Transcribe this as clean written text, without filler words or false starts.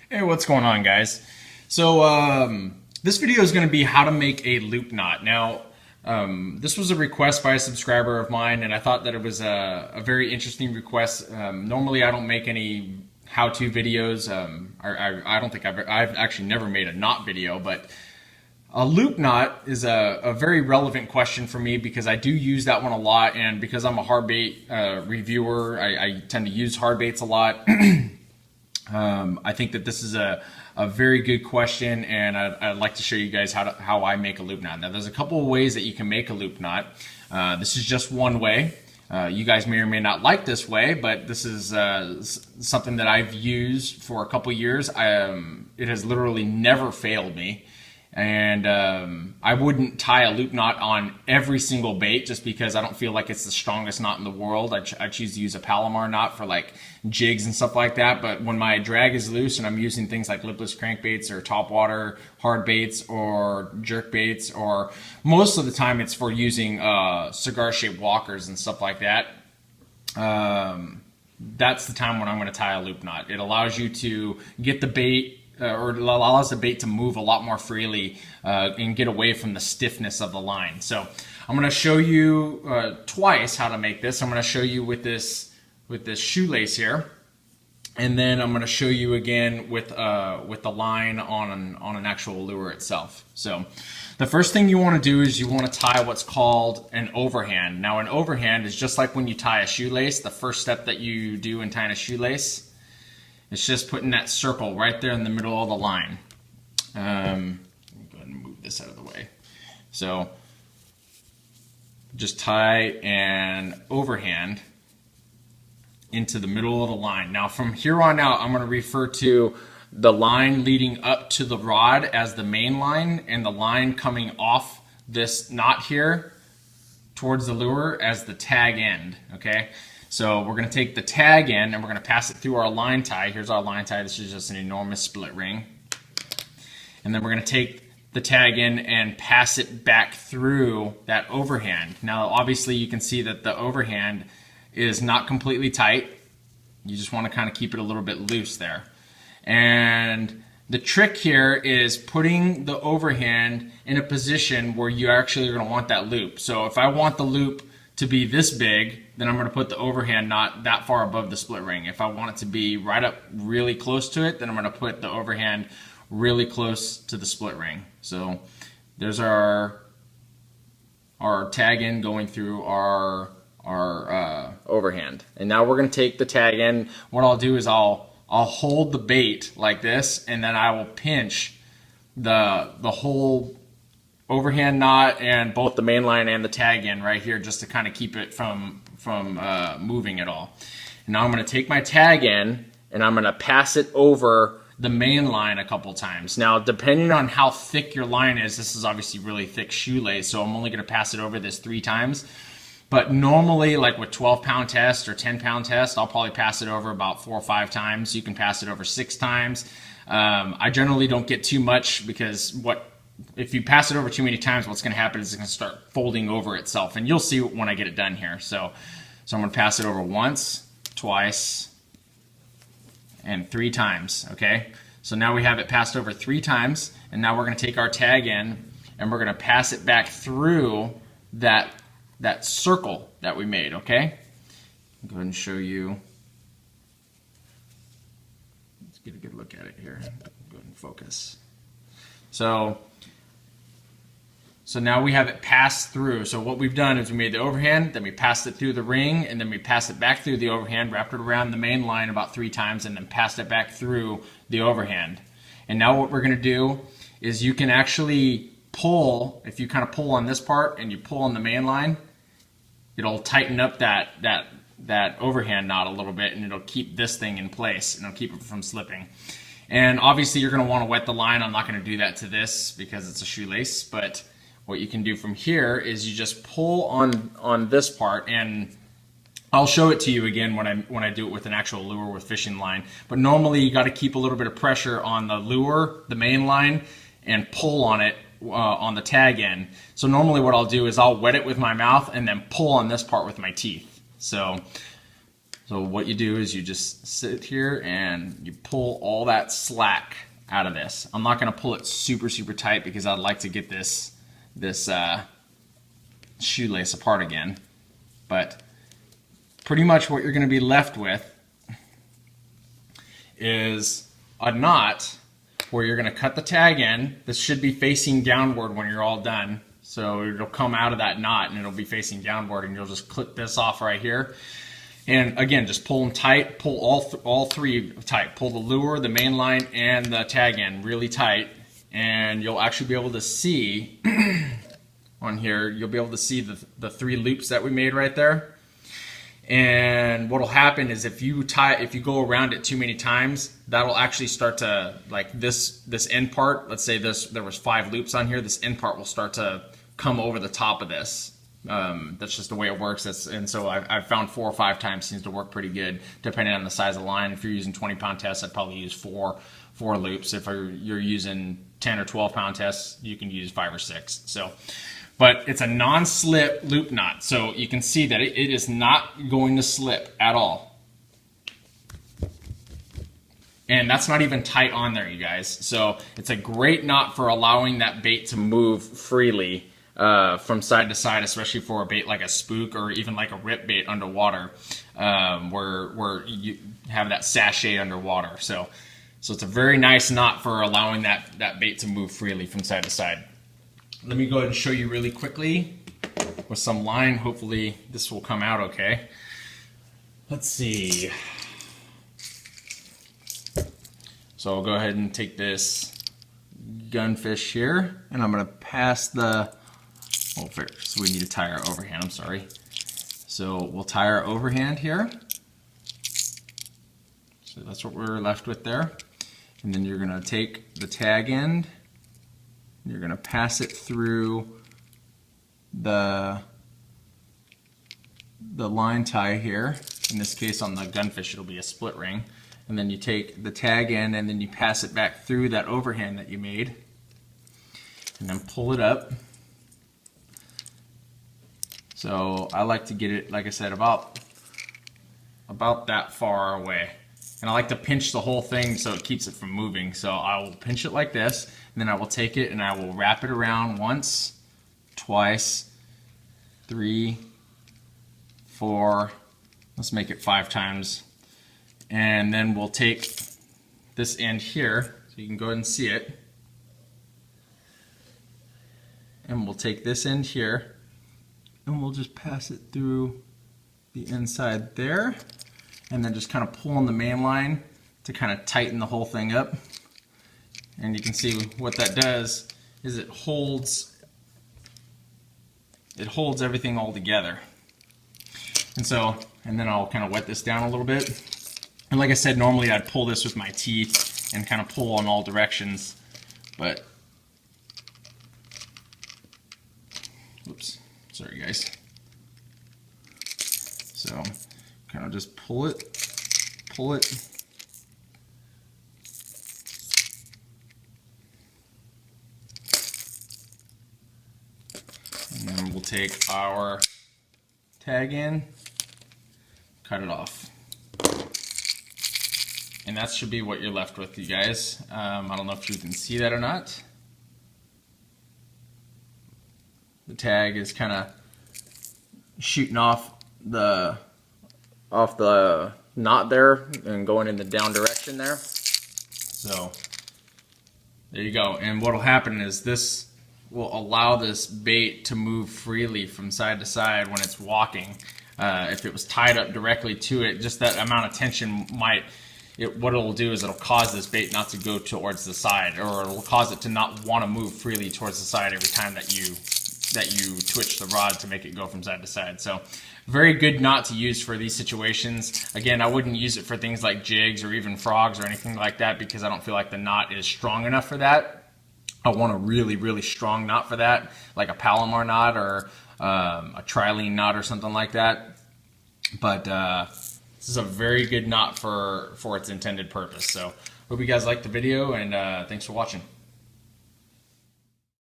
Hey, what's going on, guys? So, this video is going to be how to make a loop knot. Now, this was a request by a subscriber of mine, and I thought that it was a very interesting request. Normally, I don't make any how-to videos. I don't think I've actually never made a knot video, but a loop knot is a very relevant question for me because I do use that one a lot, and because I'm a hard bait reviewer, I tend to use hard baits a lot. I think that this is a very good question, and I'd like to show you guys how I make a loop knot. Now, there's a couple of ways that you can make a loop knot. This is just one way. You guys may or may not like this way, but this is something that I've used for a couple years. It has literally never failed me. And I wouldn't tie a loop knot on every single bait just because I don't feel like it's the strongest knot in the world. I choose to use a Palomar knot for like jigs and stuff like that. But when my drag is loose and I'm using things like lipless crankbaits or topwater hard baits or jerk baits, or most of the time it's for using cigar shaped walkers and stuff like that. That's the time when I'm going to tie a loop knot. It allows you to get the bait or it allows the bait to move a lot more freely and get away from the stiffness of the line. So I'm going to show you twice how to make this. I'm going to show you with this shoelace here, and then I'm going to show you again with the line on an actual lure itself. So the first thing you want to do is you want to tie what's called an overhand. Now, an overhand is just like when you tie a shoelace. The first step that you do in tying a shoelace, it's just putting that circle right there in the middle of the line. Let me go ahead and move this out of the way. So just tie an overhand into the middle of the line. Now from here on out, I'm going to refer to the line leading up to the rod as the main line, and the line coming off this knot here towards the lure as the tag end, okay? So we're going to take the tag end and we're going to pass it through our line tie. Here's our line tie. This is just an enormous split ring. And then we're going to take the tag end and pass it back through that overhand. Now, obviously, you can see that the overhand is not completely tight. You just want to kind of keep it a little bit loose there. And the trick here is putting the overhand in a position where you actually are going to want that loop. So if I want the loop to be this big, then I'm going to put the overhand not that far above the split ring. If I want it to be right up really close to it, then I'm going to put the overhand really close to the split ring. So there's our tag end going through our overhand. And now we're going to take the tag end. What I'll do is I'll hold the bait like this, and then I will pinch the whole overhand knot and both the main line and the tag end right here, just to kind of keep it from moving at all. And now I'm going to take my tag end and I'm going to pass it over the main line a couple times. Now, depending on how thick your line is, this is obviously really thick shoelace, so I'm only going to pass it over this 3 times. But normally, like with 12-pound test or 10-pound test, I'll probably pass it over about 4 or 5 times. You can pass it over 6 times. I generally don't get too much because if you pass it over too many times, what's going to happen is it's going to start folding over itself, and you'll see when I get it done here. So I'm going to pass it over once, twice, and 3 times, okay? So now we have it passed over 3 times, and now we're going to take our tag end, and we're going to pass it back through that circle that we made, okay? I'll go ahead and show you. Let's get a good look at it here. Go ahead and focus. So now we have it passed through. So what we've done is we made the overhand, then we passed it through the ring, and then we passed it back through the overhand, wrapped it around the main line about 3 times, and then passed it back through the overhand. And now what we're going to do is you can actually pull, if you kind of pull on this part and you pull on the main line, it'll tighten up that overhand knot a little bit, and it'll keep this thing in place, and it'll keep it from slipping. And obviously you're going to want to wet the line. I'm not going to do that to this because it's a shoelace, but what you can do from here is you just pull on this part, and I'll show it to you again when I do it with an actual lure with fishing line. But normally you got to keep a little bit of pressure on the lure, the main line, and pull on it on the tag end. So normally what I'll do is I'll wet it with my mouth and then pull on this part with my teeth. So So what you do is you just sit here and you pull all that slack out of this. I'm not going to pull it super tight because I'd like to get this shoelace apart again. But pretty much what you're going to be left with is a knot where you're going to cut the tag in. This should be facing downward when you're all done. So it'll come out of that knot and it'll be facing downward, and you'll just clip this off right here. And again, just pull them tight, pull all three tight. Pull the lure, the main line, and the tag end really tight. And you'll actually be able to see on here, you'll be able to see the 3 loops that we made right there. And what'll happen is if you go around it too many times, that'll actually start to, like this end part, let's say there was 5 loops on here, this end part will start to come over the top of this. That's just the way it works. And so I've found 4 or 5 times seems to work pretty good, depending on the size of the line. If you're using 20-pound tests, I'd probably use four loops. If you're using 10 or 12-pound tests, you can use 5 or 6. So, but it's a non-slip loop knot, so you can see that it is not going to slip at all. And that's not even tight on there, you guys. So it's a great knot for allowing that bait to move freely from side to side, especially for a bait like a spook or even like a rip bait underwater, where you have that sachet underwater. So it's a very nice knot for allowing that bait to move freely from side to side. Let me go ahead and show you really quickly with some line. Hopefully this will come out okay. Let's see. So I'll go ahead and take this gunfish here, and I'm going to pass the, so we need to tie our overhand, I'm sorry. So we'll tie our overhand here. So that's what we're left with there. And then you're going to take the tag end, and you're going to pass it through the line tie here. In this case on the gunfish it'll be a split ring. And then you take the tag end and then you pass it back through that overhand that you made. And then pull it up. So I like to get it, like I said, about that far away. And I like to pinch the whole thing so it keeps it from moving. So I will pinch it like this, and then I will take it and I will wrap it around once, twice, 3, 4, let's make it 5 times. And then we'll take this end here, so you can go ahead and see it. And we'll take this end here, and we'll just pass it through the inside there, and then just kind of pull on the main line to kind of tighten the whole thing up. And you can see what that does is it holds everything all together. And then I'll kind of wet this down a little bit. And like I said, normally I'd pull this with my teeth and kind of pull in all directions, but oops, sorry guys. So kind of just pull it, and then we'll take our tag in, cut it off. And that should be what you're left with, you guys. I don't know if you can see that or not. The tag is kind of shooting off the knot there and going in the down direction there. So there you go. And what will happen is this will allow this bait to move freely from side to side when it's walking. If it was tied up directly to it, just that amount of tension might, what it'll do is it'll cause this bait not to go towards the side, or it'll cause it to not want to move freely towards the side every time that you twitch the rod to make it go from side to side. So very good knot to use for these situations. Again, I wouldn't use it for things like jigs or even frogs or anything like that, because I don't feel like the knot is strong enough for that. I want a really strong knot for that, like a Palomar knot or a trilene knot or something like that. But this is a very good knot for its intended purpose. So hope you guys liked the video, and thanks for watching.